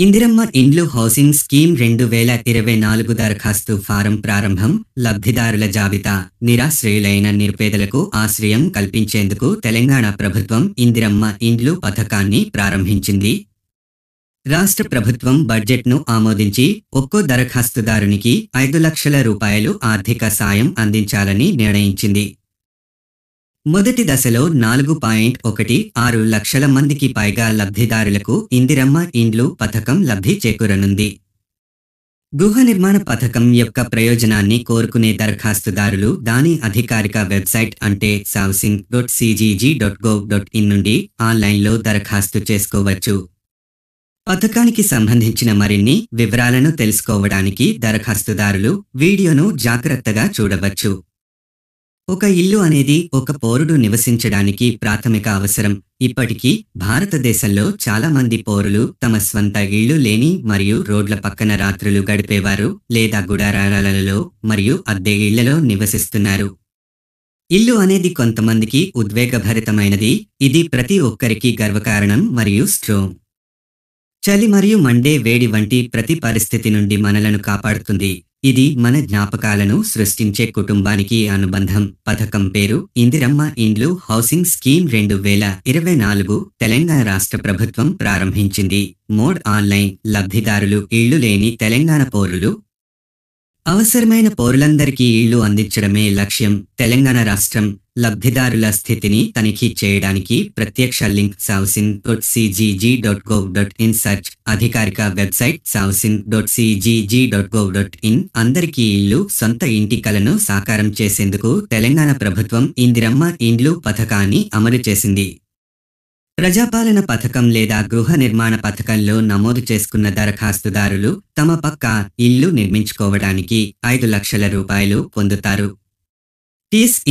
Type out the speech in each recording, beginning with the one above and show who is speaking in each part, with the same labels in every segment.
Speaker 1: ఇందిరమ్మ ఇండ్లు housing scheme 2024 దరఖాస్తు form ప్రారంభం. లబ్ధిదారుల జాబితా. నిరాశ్రయులైన నిరుపేదలకు ఆశ్రయం కల్పించేందుకు తెలంగాణ ప్రభుత్వం ఇందిరమ్మ ఇండ్లు పథకాన్ని ప్రారంభించింది. రాష్ట్ర ప్రభుత్వం బడ్జెట్ను ఆమోదించి ఒక్కో దరఖాస్తుదారునికి 5 లక్షల రూపాయలు ఆర్థిక సాయం అందించాలని నిర్ణయించింది. మొదటి దశలో 4.16 లక్షల మందికి పైగా లబ్ధిదారులకు ఇందిరమ్మ ఇండ్లు పథకం లబ్ధి చేకూరనుంది. గృహ నిర్మాణ పథకం యొక్క ప్రయోజనాన్ని కోరుకునే దరఖాస్తుదారులు దాని అధికారిక వెబ్సైట్ అంటే housing.cgg.gov.in నుండి ఆన్లైన్లో దరఖాస్తు చేసుకోవచ్చు. పథకానికి సంబంధించిన మరిన్ని వివరాలను తెలుసుకోవడానికి దరఖాస్తుదారులు వీడియోను జాగ్రత్తగా చూడవచ్చు. ఒక ఇల్లు అనేది ఒక పౌరుడు నివసించడానికి ప్రాథమిక అవసరం. ఇప్పటికీ భారతదేశంలో చాలా మంది పౌరులు తమ స్వంత ఇళ్లు లేని మరియు రోడ్ల పక్కన రాత్రులు గడిపేవారు లేదా గుడారాలలో మరియు అద్దె ఇళ్లలో నివసిస్తున్నారు. ఇల్లు అనేది కొంతమందికి ఉద్వేగభరితమైనది. ఇది ప్రతి ఒక్కరికి గర్వకారణం మరియు స్ట్రోమ్. చలి మరియు మండే వేడి వంటి ప్రతి పరిస్థితి నుండి మనలను కాపాడుతుంది. ఇది మన జ్ఞాపకాలను సృష్టించే కుటుంబానికి అనుబంధం. పథకం పేరు ఇందిరమ్మ ఇండ్లు హౌసింగ్ స్కీమ్ 2024 తెలంగాణ రాష్ట్ర ప్రభుత్వం ప్రారంభించింది. Mode online. లబ్ధిదారులు ఇళ్లు లేని తెలంగాణ పౌరులు. అవసరమైన పౌరులందరికీ ఇళ్లు అందించడమే లక్ష్యం. తెలంగాణ రాష్ట్రం లబ్ధిదారుల స్థితిని తనిఖీ చేయడానికి ప్రత్యక్ష లింక్ housing.cgg.gov.in సెర్చ్. అధికారిక వెబ్సైట్ housing.cgg.gov.in. అందరికీ ఇళ్లు సొంత ఇంటి కలను సాకారం చేసేందుకు తెలంగాణ ప్రభుత్వం ఇందిరమ్మ ఇండ్లు పథకాన్ని అమలు చేసింది. ప్రజాపాలన పథకం లేదా గృహ నిర్మాణ పథకంలో నమోదు చేసుకున్న దరఖాస్తుదారులు తమ పక్క ఇల్లు నిర్మించుకోవడానికి 5 లక్షల రూపాయలు పొందుతారు.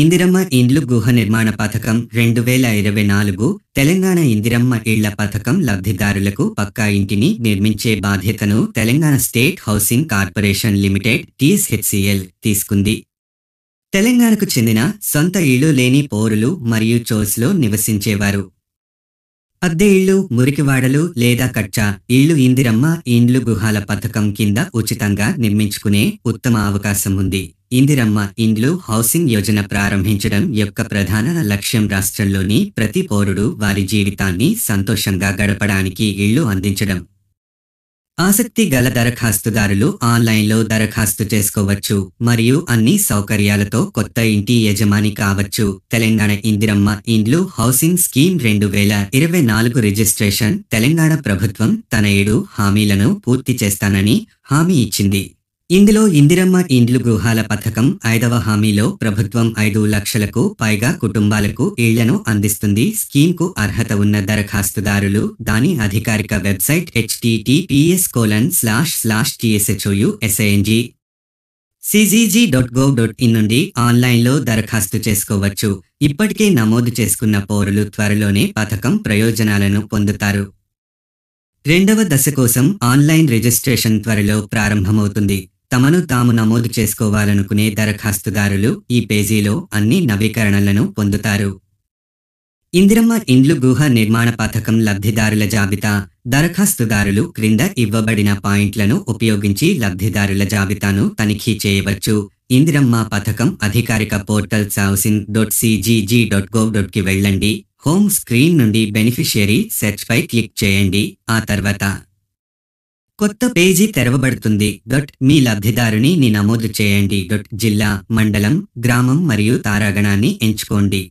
Speaker 1: ఇందిరమ్మ ఇండ్లు గృహ నిర్మాణ పథకం 2024 తెలంగాణ ఇందిరమ్మ ఇళ్ల పథకం లబ్ధిదారులకు పక్కా ఇంటిని నిర్మించే బాధ్యతను Telangana state housing corporation limited TSHCL తీసుకుంది. తెలంగాణకు చెందిన సొంత ఇళ్లు లేని పౌరులు మరియు చోస్లో నివసించేవారు అద్దె ఇళ్లు, మురికివాడలు లేదా కచ్చా ఇళ్లు ఇందిరమ్మ ఇండ్లు గృహాల పథకం కింద ఉచితంగా నిర్మించుకునే ఉత్తమ అవకాశం ఉంది. ఇందిరమ్మ ఇండ్లు హౌసింగ్ యోజన ప్రారంభించడం యొక్క ప్రధాన లక్ష్యం రాష్ట్రంలోని ప్రతి పౌరుడు వారి జీవితాన్ని సంతోషంగా గడపడానికి ఇళ్లు అందించడం. ఆసక్తి గల దరఖాస్తుదారులు ఆన్లైన్లో దరఖాస్తు చేసుకోవచ్చు మరియు అన్ని సౌకర్యాలతో కొత్త ఇంటి యజమాని కావచ్చు. తెలంగాణ ఇందిరమ్మ ఇండ్లు హౌసింగ్ స్కీమ్ 2024 రిజిస్ట్రేషన్. తెలంగాణ ప్రభుత్వం తన 7 హామీలను పూర్తి చేస్తానని హామీ ఇచ్చింది. ఇందులో ఇందిరమ్మ ఇండ్లు గృహాల పథకం 5వ హామీలో ప్రభుత్వం 5 లక్షలకు పైగా కుటుంబాలకు ఇళ్లను అందిస్తుంది. స్కీమ్కు అర్హత ఉన్న దరఖాస్తుదారులు దాని అధికారిక వెబ్సైట్ https://tshoucg.cgg.gov.in నుండి ఆన్లైన్లో దరఖాస్తు చేసుకోవచ్చు. ఇప్పటికే నమోదు చేసుకున్న పౌరులు త్వరలోనే పథకం ప్రయోజనాలను పొందుతారు. రెండవ దశ కోసం ఆన్లైన్ రిజిస్ట్రేషన్ త్వరలో ప్రారంభమవుతుంది. తమను తాము నమోదు చేసుకోవాలనుకునే దరఖాస్తుదారులు ఈ పేజీలో అన్ని నవీకరణలను పొందుతారు. ఇందిరమ్మ ఇండ్లు గృహ నిర్మాణ పథకం లబ్ధిదారుల జాబితా. దరఖాస్తుదారులు క్రింద ఇవ్వబడిన పాయింట్లను ఉపయోగించి లబ్ధిదారుల జాబితాను తనిఖీ చేయవచ్చు. ఇందిరమ్మ పథకం అధికారిక పోర్టల్ housing.cgg.gov.కి వెళ్ళండి. హోమ్ స్క్రీన్ నుండి బెనిఫిషియరీ సెర్చ్ పై క్లిక్ చేయండి. ఆ తర్వాత కొత్త పేజీ తెరవబడుతుంది. మీ లబ్ధిదారుని నమోదు చేయండి. జిల్లా, మండలం, గ్రామం మరియు తారాగణాన్ని ఎంచుకోండి.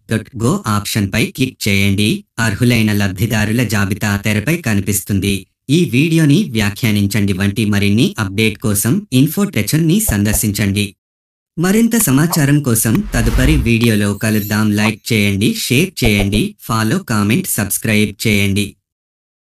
Speaker 1: గో ఆప్షన్ పై క్లిక్ చేయండి. అర్హులైన లబ్ధిదారుల జాబితా తెరపై కనిపిస్తుంది. ఈ వీడియోని వ్యాఖ్యానించండి వంటి మరిన్ని అప్డేట్ కోసం ఇన్ఫోటెచ్ని సందర్శించండి. మరింత సమాచారం కోసం తదుపరి వీడియోలో కలుద్దాం. లైక్ చేయండి, షేర్ చేయండి, ఫాలో, కామెంట్, సబ్స్క్రైబ్ చేయండి.